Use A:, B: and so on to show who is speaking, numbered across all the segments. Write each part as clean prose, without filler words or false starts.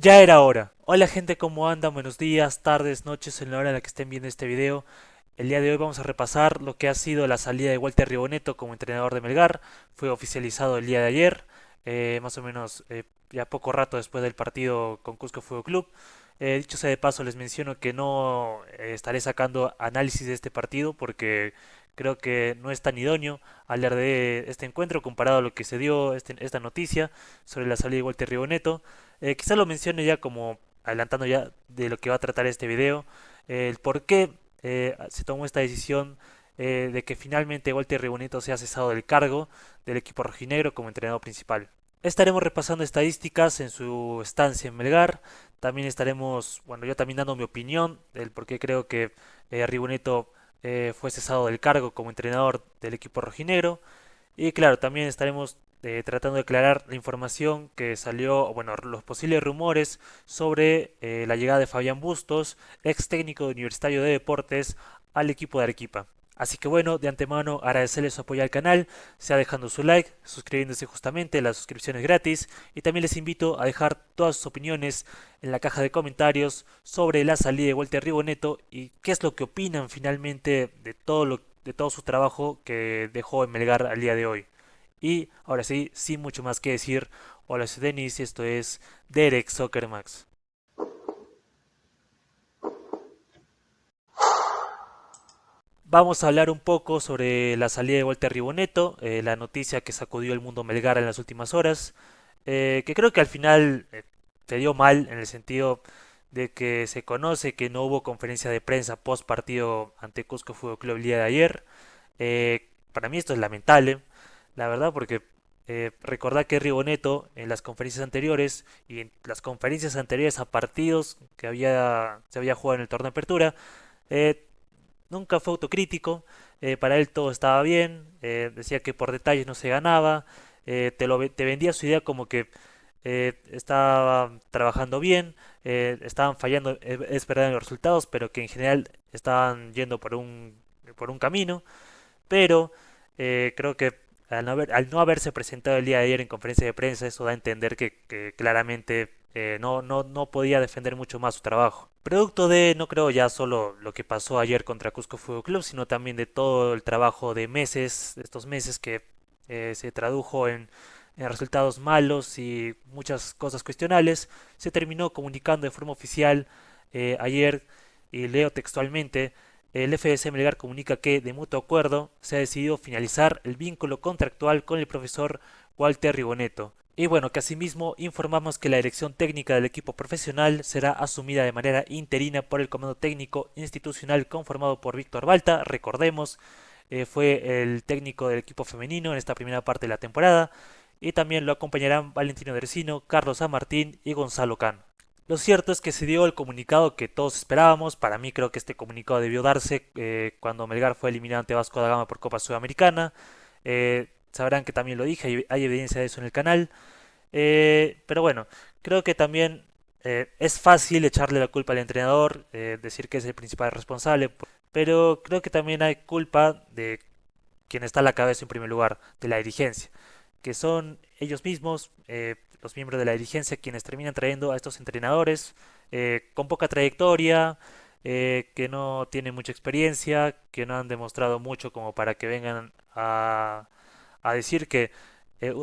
A: Ya era hora. Hola gente, ¿cómo andan? Buenos días, tardes, noches, en la hora en la que estén viendo este video. El día de hoy vamos a repasar lo que ha sido la salida de Walter Ribonetto como entrenador de Melgar. Fue oficializado el día de ayer, más o menos ya poco rato después del partido con Cusco Fútbol Club. Dicho sea de paso, les menciono que no estaré sacando análisis de este partido porque creo que no es tan idóneo hablar de este encuentro comparado a lo que se dio esta noticia sobre la salida de Walter Ribonetto. Quizá lo mencione ya como adelantando ya de lo que va a tratar este video, el por qué se tomó esta decisión de que finalmente Walter Ribonito sea cesado del cargo del equipo rojinegro como entrenador principal. Estaremos repasando estadísticas en su estancia en Melgar. También estaremos, bueno, yo también dando mi opinión del por qué creo que Ribonito fue cesado del cargo como entrenador del equipo rojinegro. Y claro, también estaremos tratando de aclarar la información que salió, bueno, los posibles rumores sobre la llegada de Fabián Bustos, ex técnico de Universitario de Deportes, al equipo de Arequipa. Así que bueno, de antemano agradecerles su apoyo al canal, sea dejando su like, suscribiéndose justamente, la suscripción es gratis y también les invito a dejar todas sus opiniones en la caja de comentarios sobre la salida de Walter Ribonetto y qué es lo que opinan finalmente de todo su trabajo que dejó en Melgar al día de hoy. Y ahora sí, sin mucho más que decir, hola soy Denis y esto es Derek Soccer Max. Vamos a hablar un poco sobre la salida de Walter Ribonetto, la noticia que sacudió el mundo Melgar en las últimas horas, que creo que al final se dio mal en el sentido de que se conoce que no hubo conferencia de prensa post partido ante Cusco Fútbol Club el día de ayer. Para mí esto es lamentable, la verdad, porque recordad que Ribonetto en las conferencias anteriores y en las conferencias anteriores a partidos que se había jugado en el torneo de apertura, eh, nunca fue autocrítico, para él todo estaba bien, decía que por detalles no se ganaba, te vendía su idea como que estaba trabajando bien, estaban fallando, es verdad, en los resultados, pero que en general estaban yendo por un camino, pero creo que al no haberse presentado el día de ayer en conferencia de prensa, eso da a entender que claramente no podía defender mucho más su trabajo. Producto de, no creo ya solo lo que pasó ayer contra Cusco Fútbol Club, sino también de todo el trabajo de meses, de estos meses que se tradujo en resultados malos y muchas cosas cuestionables, se terminó comunicando de forma oficial ayer, y leo textualmente: el FDC Melgar comunica que, de mutuo acuerdo, se ha decidido finalizar el vínculo contractual con el profesor Walter Ribonetto. Y bueno, que asimismo informamos que la dirección técnica del equipo profesional será asumida de manera interina por el comando técnico institucional conformado por Víctor Balta. Recordemos, fue el técnico del equipo femenino en esta primera parte de la temporada. Y también lo acompañarán Valentino Dercino, Carlos San Martín y Gonzalo Cano. Lo cierto es que se dio el comunicado que todos esperábamos. Para mí creo que este comunicado debió darse cuando Melgar fue eliminado ante Vasco da Gama por Copa Sudamericana. Sabrán que también lo dije, hay evidencia de eso en el canal. Pero bueno, creo que también es fácil echarle la culpa al entrenador, decir que es el principal responsable, pero creo que también hay culpa de quien está a la cabeza en primer lugar, de la dirigencia, que son ellos mismos, los miembros de la dirigencia, quienes terminan trayendo a estos entrenadores con poca trayectoria, que no tienen mucha experiencia, que no han demostrado mucho como para que vengan a decir que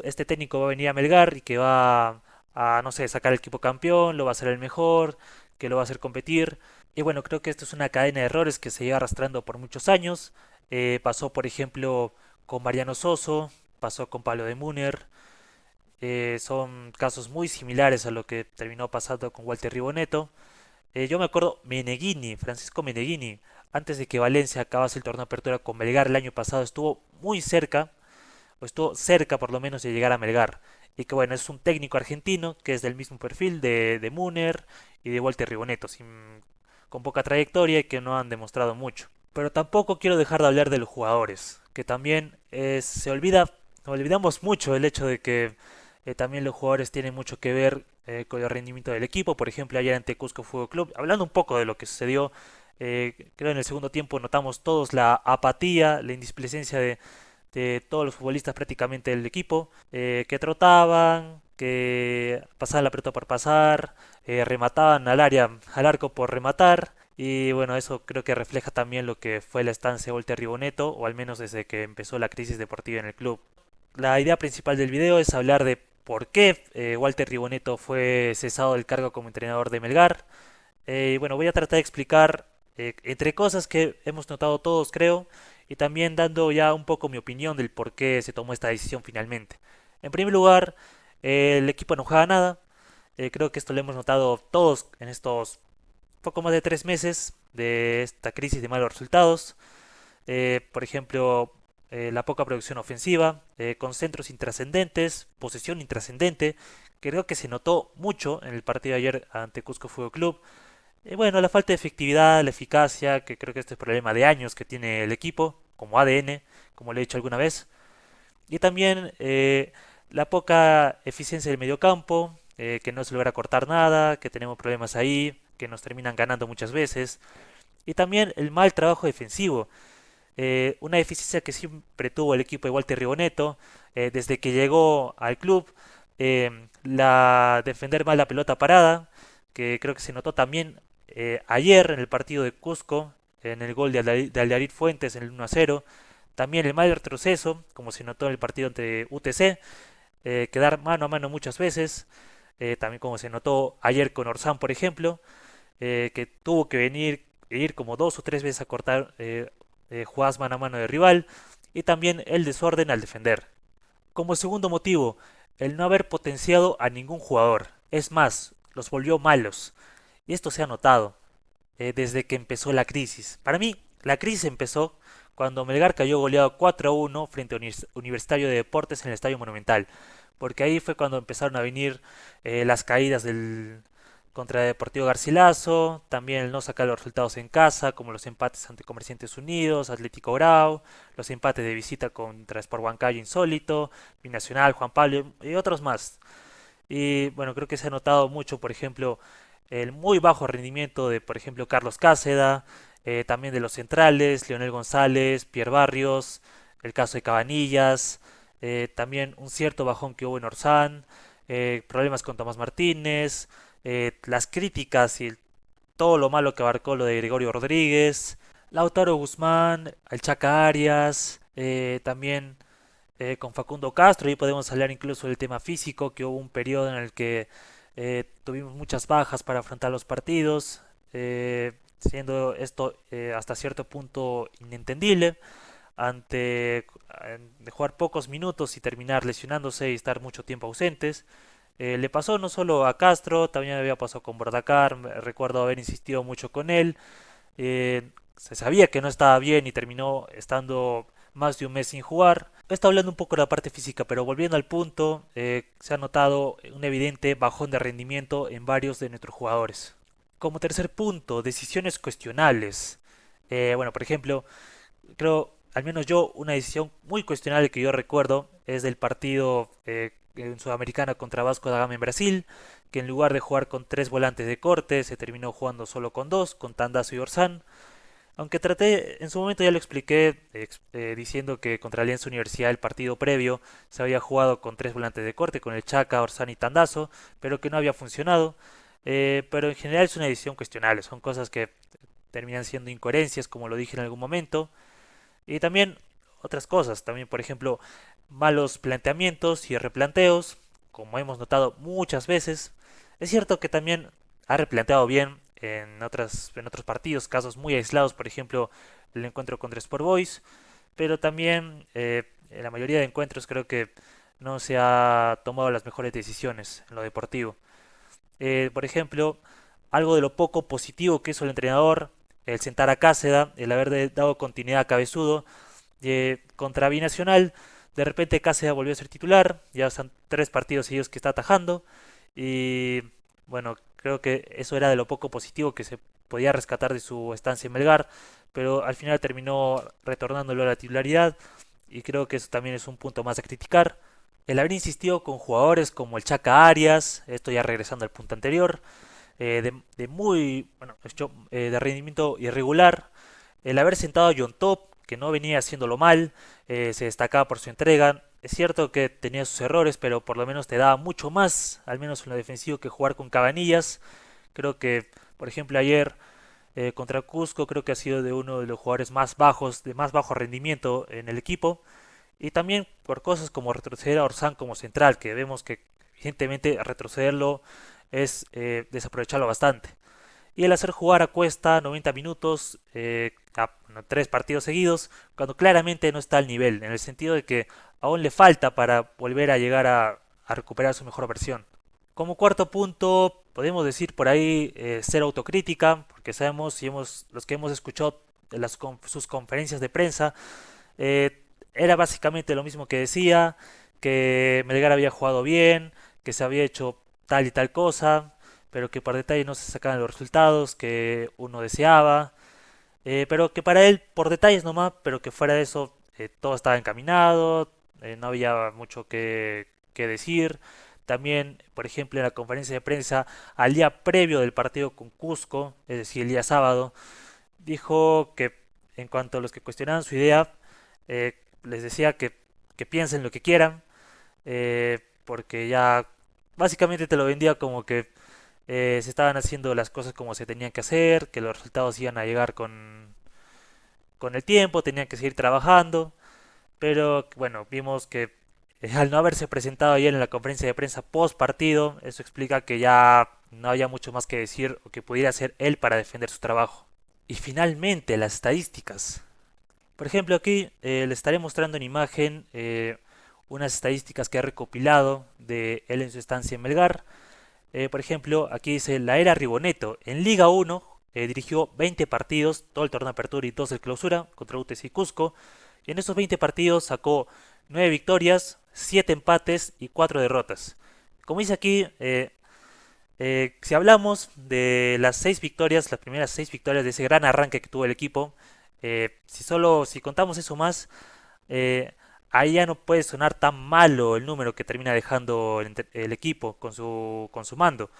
A: este técnico va a venir a Melgar y que va a, no sé, sacar el equipo campeón, lo va a hacer el mejor, que lo va a hacer competir. Y bueno, creo que esto es una cadena de errores que se lleva arrastrando por muchos años. Pasó, por ejemplo, con Mariano Soso, pasó con Pablo de Muner. Son casos muy similares a lo que terminó pasando con Walter Ribonetto. Yo me acuerdo Meneghini, Francisco Meneghini, antes de que Valencia acabase el torneo de apertura con Melgar el año pasado, estuvo muy cerca, o estuvo cerca por lo menos de llegar a Melgar. Y que bueno, es un técnico argentino que es del mismo perfil de Muner y de Walter Ribonetto, con poca trayectoria y que no han demostrado mucho. Pero tampoco quiero dejar de hablar de los jugadores, que también olvidamos mucho el hecho de que también los jugadores tienen mucho que ver con el rendimiento del equipo. Por ejemplo, ayer ante Cusco Fútbol Club, hablando un poco de lo que sucedió, creo en el segundo tiempo notamos todos la apatía, la indisplicencia de todos los futbolistas prácticamente del equipo, que trotaban, que pasaban la pelota por pasar, remataban al área, al arco por rematar. Y bueno, eso creo que refleja también lo que fue la estancia de Walter Riboneto, o al menos desde que empezó la crisis deportiva en el club. La idea principal del video es hablar de por qué Walter Riboneto fue cesado del cargo como entrenador de Melgar. Y bueno, voy a tratar de explicar entre cosas que hemos notado todos, creo, y también dando ya un poco mi opinión del por qué se tomó esta decisión finalmente. En primer lugar, el equipo no juega nada. Creo que esto lo hemos notado todos en estos poco más de 3 meses de esta crisis de malos resultados. Por ejemplo, la poca producción ofensiva, con centros intrascendentes, posesión intrascendente. Creo que se notó mucho en el partido de ayer ante Cusco Fútbol Club. Bueno, la falta de efectividad, la eficacia, que creo que este es el problema de años que tiene el equipo, como ADN, como le he dicho alguna vez. Y también la poca eficiencia del mediocampo, que no se logra cortar nada, que tenemos problemas ahí, que nos terminan ganando muchas veces. Y también el mal trabajo defensivo. Una deficiencia que siempre tuvo el equipo de Walter Riboneto desde que llegó al club. La defender mal la pelota parada, que creo que se notó también ayer en el partido de Cusco, en el gol de Aldair Fuentes en el 1-0. También el mal retroceso, como se notó en el partido ante UTC, quedar mano a mano muchas veces. También como se notó ayer con Orsán, por ejemplo, que tuvo que venir e ir como 2 o 3 veces a cortar jugadas mano a mano de rival. Y también el desorden al defender. Como segundo motivo, el no haber potenciado a ningún jugador. Es más, los volvió malos. Y esto se ha notado desde que empezó la crisis. Para mí, la crisis empezó cuando Melgar cayó goleado 4-1 frente a Universitario de Deportes en el Estadio Monumental. Porque ahí fue cuando empezaron a venir las caídas del contra Deportivo Garcilaso, también el no sacar los resultados en casa, como los empates ante Comerciantes Unidos, Atlético Grau, los empates de visita contra Sport Huancayo Insólito, Binacional, Juan Pablo y otros más. Y bueno, creo que se ha notado mucho, por ejemplo, el muy bajo rendimiento de, por ejemplo, Carlos Cáceda, también de los centrales, Leonel González, Pierre Barrios, el caso de Cabanillas, también un cierto bajón que hubo en Orsán, problemas con Tomás Martínez, las críticas y todo lo malo que abarcó lo de Gregorio Rodríguez, Lautaro Guzmán, el Chaca Arias, también con Facundo Castro, y podemos hablar incluso del tema físico, que hubo un periodo en el que tuvimos muchas bajas para afrontar los partidos, siendo esto hasta cierto punto inentendible, ante de jugar pocos minutos y terminar lesionándose y estar mucho tiempo ausentes. Le pasó no solo a Castro, también había pasado con Bordacar, recuerdo haber insistido mucho con él, se sabía que no estaba bien y terminó estando más de un mes sin jugar. Está hablando un poco de la parte física, pero volviendo al punto, se ha notado un evidente bajón de rendimiento en varios de nuestros jugadores. Como tercer punto, decisiones cuestionables. Bueno, por ejemplo, creo, al menos yo, una decisión muy cuestionable que yo recuerdo es del partido en Sudamericana contra Vasco da Gama en Brasil, que en lugar de jugar con 3 volantes de corte, se terminó jugando solo con dos, con Tandazo y Orsán. Aunque traté, en su momento ya lo expliqué, diciendo que contra Alianza Universidad el partido previo se había jugado con 3 volantes de corte, con el Chaca, Orsán y Tandazo, pero que no había funcionado. Pero en general es una decisión cuestionable, son cosas que terminan siendo incoherencias, como lo dije en algún momento. Y también otras cosas, también por ejemplo, malos planteamientos y replanteos, como hemos notado muchas veces. Es cierto que también ha replanteado bien en otros partidos, casos muy aislados, por ejemplo, el encuentro contra Sport Boys, pero también en la mayoría de encuentros creo que no se ha tomado las mejores decisiones en lo deportivo. Por ejemplo, algo de lo poco positivo que hizo el entrenador, el sentar a Cáceda, el haber dado continuidad a Cabezudo, contra Binacional, de repente Cáceres volvió a ser titular, ya son 3 partidos seguidos que está atajando y bueno, creo que eso era de lo poco positivo que se podía rescatar de su estancia en Melgar, pero al final terminó retornándolo a la titularidad y creo que eso también es un punto más a criticar. El haber insistido con jugadores como el Chaca Arias, esto ya regresando al punto anterior, de muy, bueno, de rendimiento irregular, el haber sentado a John Top, que no venía haciéndolo mal, se destacaba por su entrega. Es cierto que tenía sus errores, pero por lo menos te daba mucho más, al menos en lo defensivo, que jugar con Cabanillas. Creo que, por ejemplo, ayer contra Cusco, creo que ha sido de uno de los jugadores más bajos, de más bajo rendimiento en el equipo. Y también por cosas como retroceder a Orsán como central, que vemos que evidentemente retrocederlo es desaprovecharlo bastante. Y el hacer jugar a Cuesta 90 minutos, bueno, 3 partidos seguidos, cuando claramente no está al nivel, en el sentido de que aún le falta para volver a llegar a recuperar su mejor versión. Como cuarto punto, podemos decir por ahí ser autocrítica, porque sabemos y los que hemos escuchado sus conferencias de prensa, era básicamente lo mismo que decía, que Melgar había jugado bien, que se había hecho tal y tal cosa, pero que por detalle no se sacaban los resultados que uno deseaba, pero que para él por detalles nomás, pero que fuera de eso todo estaba encaminado, no había mucho que decir. También, por ejemplo, en la conferencia de prensa al día previo del partido con Cusco, es decir, el día sábado, dijo que en cuanto a los que cuestionaban su idea, les decía que piensen lo que quieran, porque ya básicamente te lo vendía como que se estaban haciendo las cosas como se tenían que hacer, que los resultados iban a llegar con el tiempo, tenían que seguir trabajando, pero bueno, vimos que al no haberse presentado ayer en la conferencia de prensa post partido, eso explica que ya no había mucho más que decir o que pudiera hacer él para defender su trabajo. Y finalmente, las estadísticas. Por ejemplo, aquí le estaré mostrando en imagen unas estadísticas que ha recopilado de él en su estancia en Melgar. Por ejemplo, aquí dice la era Riboneto. En Liga 1 dirigió 20 partidos, todo el torneo de apertura y 2 de clausura contra UTC y Cusco. Y en esos 20 partidos sacó 9 victorias, 7 empates y 4 derrotas. Como dice aquí, si hablamos de las 6 victorias, las primeras 6 victorias de ese gran arranque que tuvo el equipo, si contamos eso más, eh, ahí ya no puede sonar tan malo el número que termina dejando el equipo con su mando.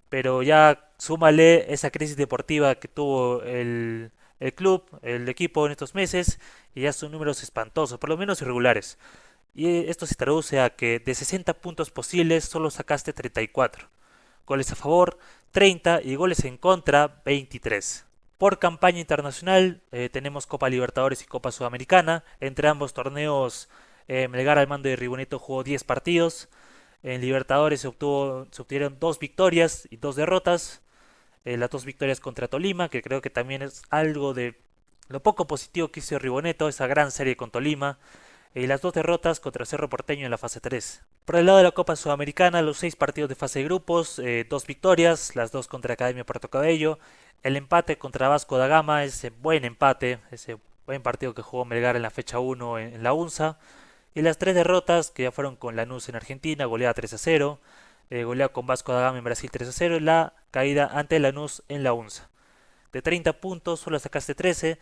A: Pero ya súmale esa crisis deportiva que tuvo el club, el equipo en estos meses, y ya son números espantosos, por lo menos irregulares. Y esto se traduce a que de 60 puntos posibles solo sacaste 34. Goles a favor 30 y goles en contra 23. Por campaña internacional tenemos Copa Libertadores y Copa Sudamericana. Entre ambos torneos Melgar al mando de Ribonetto jugó 10 partidos. En Libertadores se obtuvieron 2 victorias y 2 derrotas. Las 2 victorias contra Tolima, que creo que también es algo de lo poco positivo que hizo Ribonetto, esa gran serie con Tolima. Y las 2 derrotas contra Cerro Porteño en la fase 3. Por el lado de la Copa Sudamericana, los 6 partidos de fase de grupos, 2 victorias, las 2 contra Academia Puerto Cabello, el empate contra Vasco da Gama, ese buen empate, ese buen partido que jugó Melgar en la fecha 1 en la UNSA, y las 3 derrotas que ya fueron con Lanús en Argentina, goleada 3-0, goleada con Vasco da Gama en Brasil 3-0 y la caída ante Lanús en la UNSA. De 30 puntos solo sacaste 13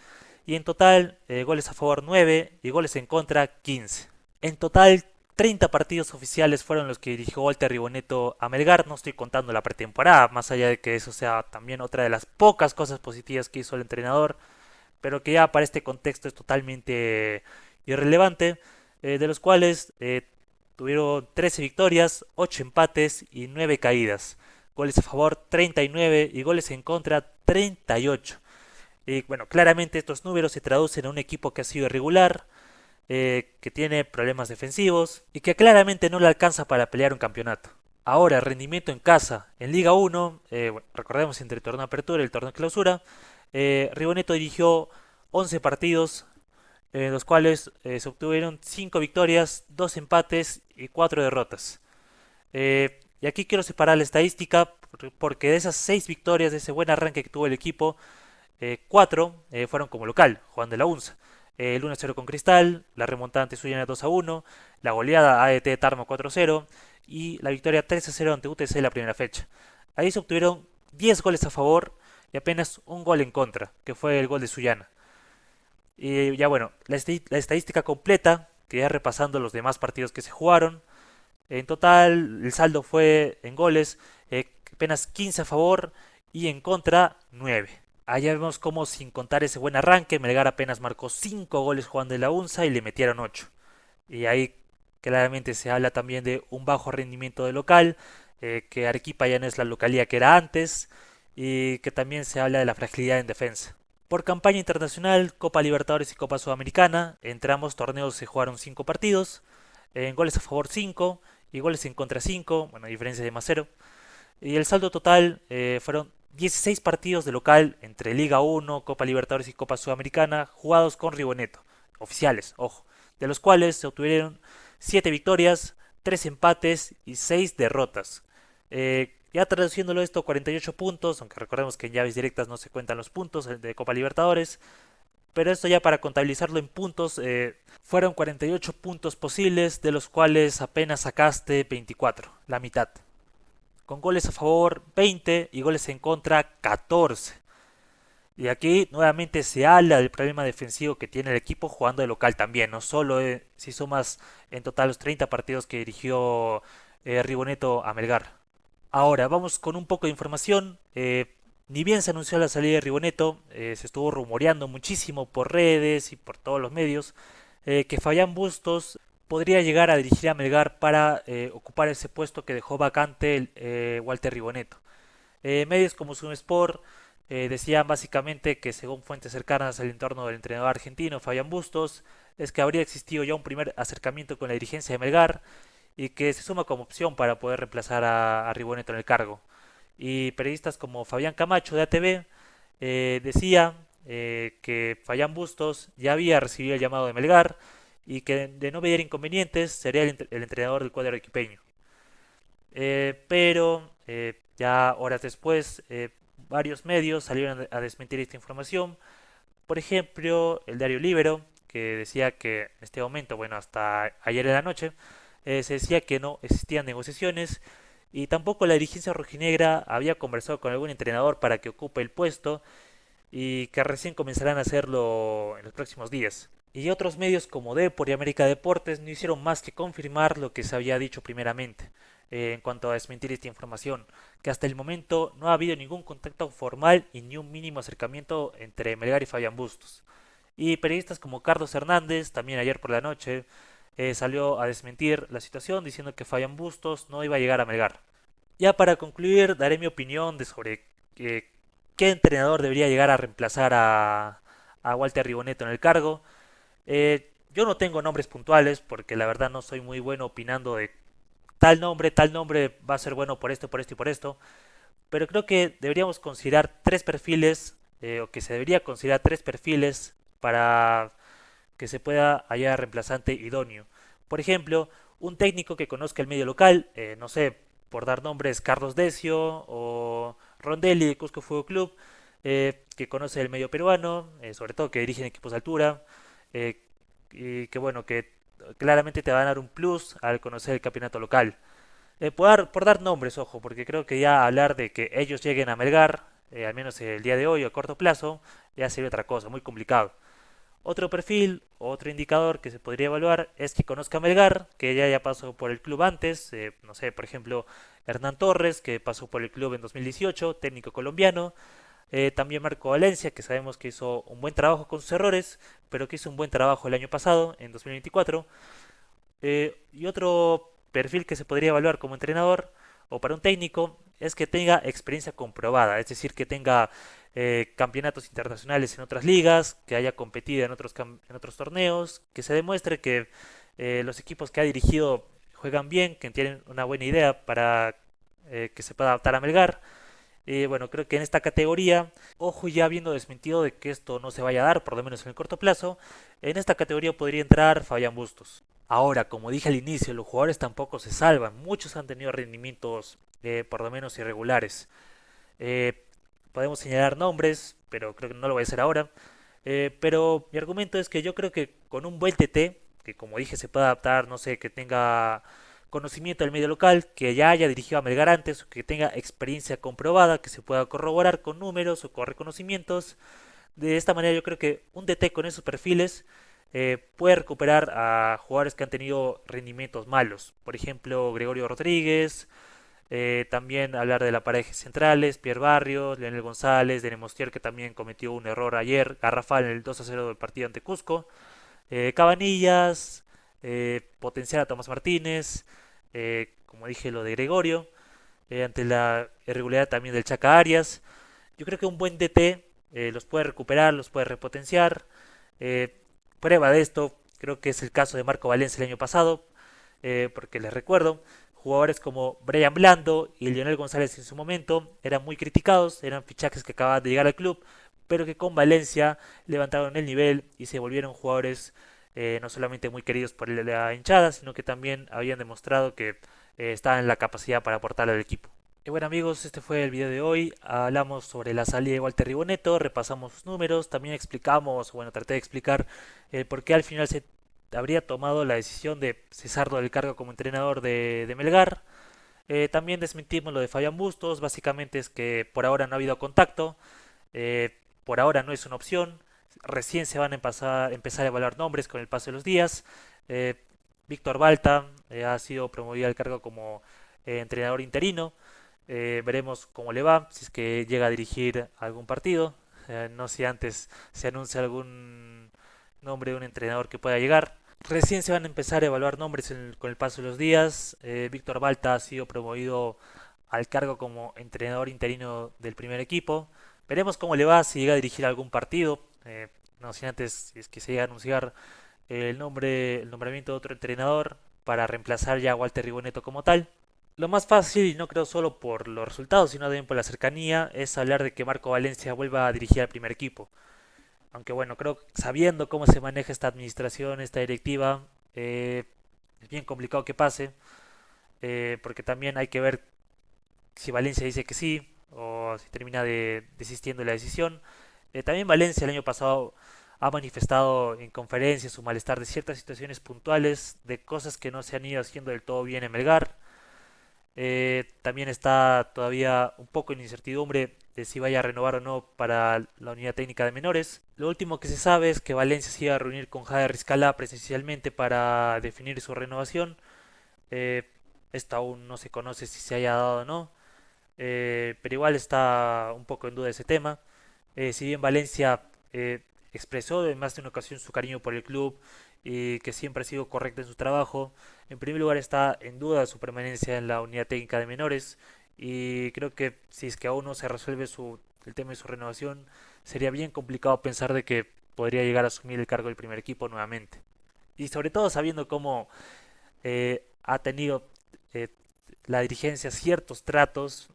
A: y en total goles a favor 9 y goles en contra 15. En total 30 partidos oficiales fueron los que dirigió Walter Ribonetto a Melgar, no estoy contando la pretemporada, más allá de que eso sea también otra de las pocas cosas positivas que hizo el entrenador, pero que ya para este contexto es totalmente irrelevante, de los cuales tuvieron 13 victorias, 8 empates y 9 caídas. Goles a favor 39 y goles en contra 38. Y bueno, claramente estos números se traducen en un equipo que ha sido irregular, que tiene problemas defensivos y que claramente no le alcanza para pelear un campeonato. Ahora, rendimiento en casa. En Liga 1, bueno, recordemos entre el torneo de apertura y el torneo de clausura, Ribonetto dirigió 11 partidos, en los cuales se obtuvieron 5 victorias, 2 empates y 4 derrotas. Y aquí quiero separar la estadística porque de esas 6 victorias, de ese buen arranque que tuvo el equipo, 4 fueron como local, jugando en la UNSA. El 1-0 con Cristal, la remontada ante Sullana 2-1, la goleada a ADT Tarma 4-0 y la victoria 3-0 ante UTC la primera fecha. Ahí se obtuvieron 10 goles a favor y apenas un gol en contra, que fue el gol de Sullana. Y ya bueno, la estadística completa, que ya repasando los demás partidos que se jugaron, en total el saldo fue en goles apenas 15 a favor y en contra 9. Allá vemos cómo sin contar ese buen arranque, Melgar apenas marcó 5 goles jugando en la UNSA y le metieron 8. Y ahí claramente se habla también de un bajo rendimiento de local, que Arequipa ya no es la localía que era antes, y que también se habla de la fragilidad en defensa. Por campaña internacional, Copa Libertadores y Copa Sudamericana, entre ambos torneos se jugaron 5 partidos, en goles a favor 5 y goles en contra 5, bueno, diferencia de más 0. Y el saldo total fueron 16 partidos de local entre Liga 1, Copa Libertadores y Copa Sudamericana jugados con Riboneto, oficiales, ojo, de los cuales se obtuvieron 7 victorias, 3 empates y 6 derrotas. Ya traduciéndolo esto, 48 puntos, aunque recordemos que en llaves directas no se cuentan los puntos de Copa Libertadores, pero esto ya para contabilizarlo en puntos, fueron 48 puntos posibles, de los cuales apenas sacaste 24, la mitad. Con goles a favor 20 y goles en contra 14. Y aquí nuevamente se habla del problema defensivo que tiene el equipo jugando de local también, no solo si sumas en total los 30 partidos que dirigió Riboneto a Melgar. Ahora vamos con un poco de información. Ni bien se anunció la salida de Riboneto, se estuvo rumoreando muchísimo por redes y por todos los medios que Fabián Bustos podría llegar a dirigir a Melgar para ocupar ese puesto que dejó vacante Walter Riboneto. Medios como Sumesport decían básicamente que según fuentes cercanas al entorno del entrenador argentino Fabián Bustos, es que habría existido ya un primer acercamiento con la dirigencia de Melgar y que se suma como opción para poder reemplazar a Riboneto en el cargo. Y periodistas como Fabián Camacho de ATV decía que Fabián Bustos ya había recibido el llamado de Melgar y que de no ver inconvenientes sería el entrenador del cuadro equipeño. Pero ya horas después, varios medios salieron a desmentir esta información. Por ejemplo, el diario Libero, que decía que en este momento, bueno, hasta ayer en la noche, se decía que no existían negociaciones y tampoco la dirigencia rojinegra había conversado con algún entrenador para que ocupe el puesto y que recién comenzarán a hacerlo en los próximos días. Y otros medios como Depor y América Deportes no hicieron más que confirmar lo que se había dicho primeramente en cuanto a desmentir esta información, que hasta el momento no ha habido ningún contacto formal y ni un mínimo acercamiento entre Melgar y Fabián Bustos. Y periodistas como Carlos Hernández, también ayer por la noche, salió a desmentir la situación diciendo que Fabián Bustos no iba a llegar a Melgar. Ya para concluir, daré mi opinión de sobre qué entrenador debería llegar a reemplazar a Walter Riboneto en el cargo. Yo no tengo nombres puntuales porque la verdad no soy muy bueno opinando de tal nombre va a ser bueno por esto, por esto y por esto. Pero creo que deberíamos considerar tres perfiles, o que se debería considerar tres perfiles para que se pueda hallar reemplazante idóneo. Por ejemplo, un técnico que conozca el medio local, no sé, por dar nombres, Carlos Decio o Rondelli de Cusco Fútbol Club, que conoce el medio peruano, sobre todo que dirigen equipos de altura, eh, y que bueno, que claramente te van a dar un plus al conocer el campeonato local. Por dar nombres, ojo, porque creo que ya hablar de que ellos lleguen a Melgar, al menos el día de hoy o a corto plazo, ya sería otra cosa, muy complicado. Otro perfil, otro indicador que se podría evaluar es que conozca a Melgar, que ya pasó por el club antes, no sé, por ejemplo, Hernán Torres, que pasó por el club en 2018, técnico colombiano, también Marco Valencia, que sabemos que hizo un buen trabajo con sus errores, pero que hizo un buen trabajo el año pasado, en 2024. Y otro perfil que se podría evaluar como entrenador o para un técnico es que tenga experiencia comprobada, es decir, que tenga campeonatos internacionales en otras ligas, que haya competido en otros torneos, que se demuestre que los equipos que ha dirigido juegan bien, que tienen una buena idea para que se pueda adaptar a Melgar. Bueno, creo que en esta categoría, ojo ya habiendo desmentido de que esto no se vaya a dar, por lo menos en el corto plazo, en esta categoría podría entrar Fabián Bustos. Ahora, como dije al inicio, los jugadores tampoco se salvan, muchos han tenido rendimientos por lo menos irregulares. Eh, Podemos señalar nombres, pero creo que no lo voy a hacer ahora. Pero mi argumento es que yo creo que con un buen TT, que como dije se puede adaptar, no sé, que tenga conocimiento del medio local, que ya haya dirigido a Melgar antes, que tenga experiencia comprobada, que se pueda corroborar con números o con reconocimientos. De esta manera yo creo que un DT con esos perfiles puede recuperar a jugadores que han tenido rendimientos malos. Por ejemplo, Gregorio Rodríguez, También hablar de la pareja centrales, Pierre Barrios, Leonel González, Denis Mostier, que también cometió un error ayer, garrafal en el 2-0 del partido ante Cusco. Cabanillas, potenciar a Tomás Martínez, como dije lo de Gregorio, ante la irregularidad también del Chaca Arias. Yo creo que un buen DT los puede recuperar, los puede repotenciar. Eh, Prueba de esto, creo que es el caso de Marco Valencia el año pasado, porque les recuerdo, jugadores como Brian Blando y Lionel González en su momento eran muy criticados, eran fichajes que acababan de llegar al club, pero que con Valencia levantaron el nivel y se volvieron jugadores no solamente muy queridos por la hinchada, sino que también habían demostrado que estaban en la capacidad para aportar al equipo. Y bueno amigos, este fue el video de hoy. Hablamos sobre la salida de Walter Riboneto, repasamos sus números, también explicamos, bueno, traté de explicar por qué al final se habría tomado la decisión de cesarlo del cargo como entrenador de Melgar. También desmentimos lo de Fabián Bustos, básicamente es que por ahora no ha habido contacto, por ahora no es una opción, recién se van a empezar a evaluar nombres con el paso de los días. Eh, Víctor Balta ha sido promovido al cargo como entrenador interino. Veremos cómo le va, si es que llega a dirigir algún partido. No sé si antes se anuncia algún nombre de un entrenador que pueda llegar. Recién se van a empezar a evaluar nombres con el paso de los días. Víctor Balta ha sido promovido al cargo como entrenador interino del primer equipo. Veremos cómo le va si llega a dirigir algún partido. No sé si antes si es que se llega a anunciar el nombramiento de otro entrenador para reemplazar ya a Walter Riboneto como tal. Lo más fácil, y no creo solo por los resultados, sino también por la cercanía, es hablar de que Marco Valencia vuelva a dirigir al primer equipo. Aunque bueno, creo que sabiendo cómo se maneja esta administración, esta directiva, es bien complicado que pase, porque también hay que ver si Valencia dice que sí o si termina desistiendo de la decisión. También Valencia el año pasado ha manifestado en conferencias su malestar de ciertas situaciones puntuales, de cosas que no se han ido haciendo del todo bien en Melgar. También está todavía un poco en incertidumbre de si vaya a renovar o no para la unidad técnica de menores. Lo último que se sabe es que Valencia se iba a reunir con Jade Rizkalá presencialmente para definir su renovación. Eh, Esto aún no se conoce si se haya dado o no, pero igual está un poco en duda ese tema. Si bien Valencia expresó en más de una ocasión su cariño por el club y que siempre ha sido correcto en su trabajo, en primer lugar está en duda su permanencia en la unidad técnica de menores y creo que si es que aún no se resuelve el tema de su renovación, sería bien complicado pensar de que podría llegar a asumir el cargo del primer equipo nuevamente. Y sobre todo sabiendo cómo ha tenido eh, la dirigencia ciertos tratos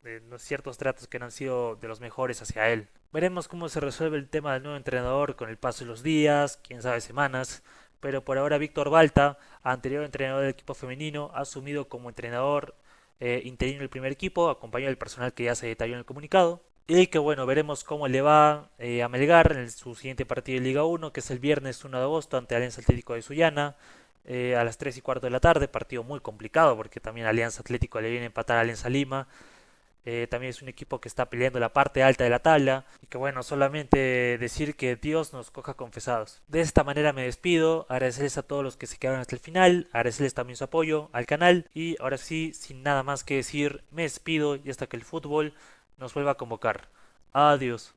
A: que no han sido de los mejores hacia él. Veremos cómo se resuelve el tema del nuevo entrenador con el paso de los días, quién sabe semanas, pero por ahora Víctor Balta, anterior entrenador del equipo femenino, ha asumido como entrenador interino del primer equipo, acompañado del personal que ya se detalló en el comunicado. Y que bueno, veremos cómo le va a Melgar en su siguiente partido de Liga 1, que es el viernes 1 de agosto ante Alianza Atlético de Sullana, a las 3 y cuarto de la tarde, partido muy complicado porque también Alianza Atlético le viene a empatar a Alianza Lima. También es un equipo que está peleando la parte alta de la tabla. Y que bueno, solamente decir que Dios nos coja confesados. De esta manera me despido. Agradecerles a todos los que se quedaron hasta el final. Agradecerles también su apoyo al canal. Y ahora sí, sin nada más que decir, me despido y hasta que el fútbol nos vuelva a convocar. Adiós.